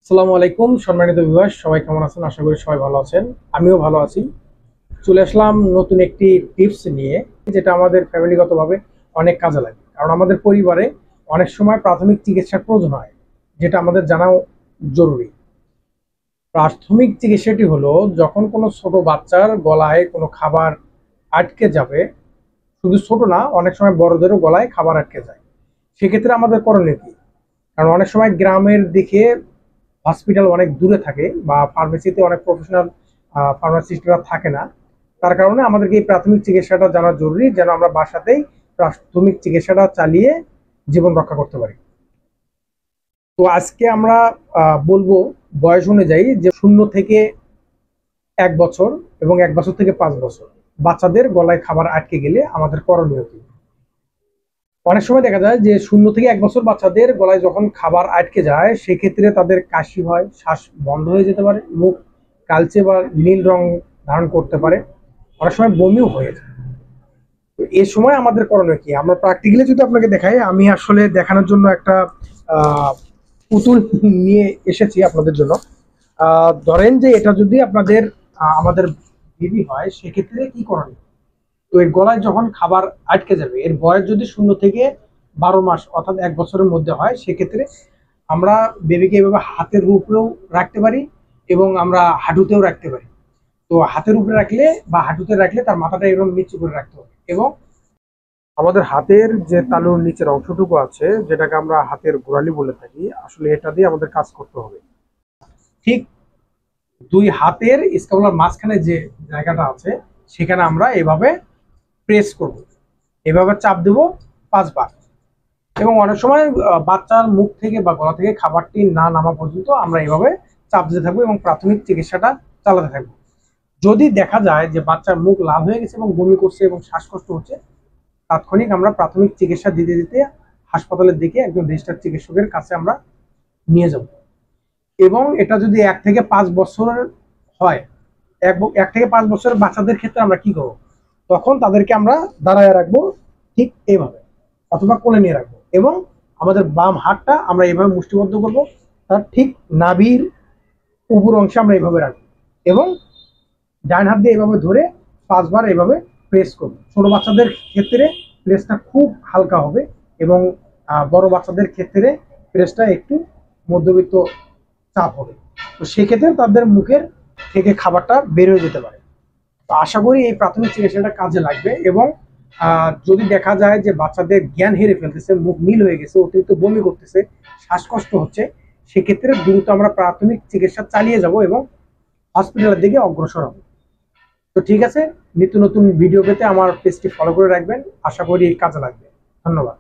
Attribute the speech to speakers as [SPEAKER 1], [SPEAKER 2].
[SPEAKER 1] আসসালামু আলাইকুম সম্মানিত ভিউয়ার্স, সবাই কেমন আছেন? আশা করি সবাই ভালো আছেন। আমিও ভালো আছি। চলে আসলাম নতুন একটি টিপস নিয়ে, যেটা আমাদের ফ্যামিলিগতভাবে অনেক কাজে লাগে। কারণ আমাদের পরিবারে অনেক সময় প্রাথমিক চিকিৎসার প্রয়োজন হয়, যেটা আমাদের জানাও জরুরি। প্রাথমিক চিকিৎসাটি হলো যখন কোনো ছোট বাচ্চার গলায় কোনো খাবার আটকে যাবে। শুধু ছোট না, অনেক সময় বড়দেরও গলায় খাবার আটকে যায়। সেক্ষেত্রে আমাদের করণীয় কি? কারণ অনেক সময় গ্রামের দিকে হসপিটাল অনেক দূরে থাকে বা ফার্মেসিতে অনেক প্রফেশনাল ফার্মাসিস্টরা থাকে না। তার কারণে আমাদেরকে এই প্রাথমিক চিকিৎসাটা জানা জরুরি, যেন আমরা বাসাতেই প্রাথমিক চিকিৎসাটা চালিয়ে জীবন রক্ষা করতে পারি। তো আজকে আমরা বলবো বয়স অনুযায়ী যে 0 থেকে 1 বছর এবং 1 বছর থেকে 5 বছর বাচ্চাদের গলায় খাবার আটকে গেলে আমাদের করণীয় কি। অনেক সময় দেখা যায় যে 0 থেকে 1 বছর বাচ্চাদের গলায় যখন খাবার আটকে যায়, সেক্ষেত্রে তাদের কাশি হয়, শ্বাস বন্ধ হয়ে যেতে পারে, মুখ কালচে বা নীল রং ধারণ করতে পারে, অনেক সময় বমিও হয়ে যায়। তো এই সময় আমাদের করণীয় কি? আমরা প্র্যাকটিক্যালি যদি আপনাকে দেখাই, আমি আসলে দেখানোর জন্য একটা পুতুল নিয়ে এসেছি আপনাদের জন্য। ধরেন যে এটা যদি আপনাদের আমাদের বেবি হয়, সেক্ষেত্রে কি করণীয়? তো এর গলায় যখন খাবার আটকে যাবে, এর বয়স যদি 0 থেকে 12 মাস অর্থাৎ 1 বছরের মধ্যে হয়, সেক্ষেত্রে আমরা বেবিকে এভাবে হাতের উপরেও রাখতে পারি এবং আমরা হাঁটুতেও রাখতে পারি। তো হাতের উপরে রাখলে বা হাঁটুতে রাখলে তার মাথাটা এরকম নিচু করে রাখতে হবে, এবং আমাদের হাতের যে তালুর নিচের অংশটুকু আছে, যেটাকে আমরা হাতের গোড়ালি বলে থাকি, আসলে এটা দিয়ে আমাদের কাজ করতে হবে। ঠিক দুই হাতের স্ক্যাপুলার মাঝখানে যে জায়গাটা আছে, সেখানে আমরা এভাবে প্রেস করব, এভাবে চাপ দেব 5 বার। এবং অনেক সময় বাচ্চার মুখ থেকে বা গলা থেকে খাবারটি না নামা পর্যন্ত আমরা এভাবে চাপ দিতে থাকবো এবং প্রাথমিক চিকিৎসাটা চালাতে থাকবো। যদি দেখা যায় যে বাচ্চার মুখ লাল হয়ে গেছে এবং বমি করছে এবং শ্বাসকষ্ট হচ্ছে, তাৎক্ষণিক আমরা প্রাথমিক চিকিৎসা দিতে দিতে হাসপাতালের দিকে একজন রেজিস্টার্ড চিকিৎসকের কাছে আমরা নিয়ে যাব। এবং এটা যদি 1 থেকে 5 বছরের হয়, 1 থেকে 5 বছরের বাচ্চাদের ক্ষেত্রে আমরা কি করবো? তখন তাদেরকে আমরা দাঁড়ায় রাখবো ঠিক এইভাবে, অথবা কোলে নিয়ে রাখবো, এবং আমাদের বাম হাতটা আমরা এইভাবে মুষ্টিবদ্ধ করবো, তার ঠিক নাভির উপর অংশে আমরা এইভাবে রাখবো, এবং ডান হাত দিয়ে এইভাবে ধরে 5 বার এইভাবে প্রেস করবো। ছোট বাচ্চাদের ক্ষেত্রে প্রেসটা খুব হালকা হবে, এবং বড় বাচ্চাদের ক্ষেত্রে প্রেসটা একটু মধ্যবিত্ত চাপ হবে। তো সেক্ষেত্রে তাদের মুখের থেকে খাবারটা বের হয়ে যেতে পারে। তো আশা করি এই প্রাথমিক চিকিৎসাটা কাজে লাগবে। এবং যদি দেখা যায় যে বাচ্চাদের জ্ঞান হেরে ফেলতেছে, মুখ নীল হয়ে গেছে, অতিরিক্ত বমি করতেছে, শ্বাসকষ্ট হচ্ছে, সেক্ষেত্রে দ্রুত আমরা প্রাথমিক চিকিৎসা চালিয়ে যাব এবং হসপিটালের দিকে অগ্রসর হব। তো ঠিক আছে, নিত্য নতুন ভিডিও পেতে আমার পেজটি ফলো করে রাখবেন। আশা করি কাজে লাগবে। ধন্যবাদ।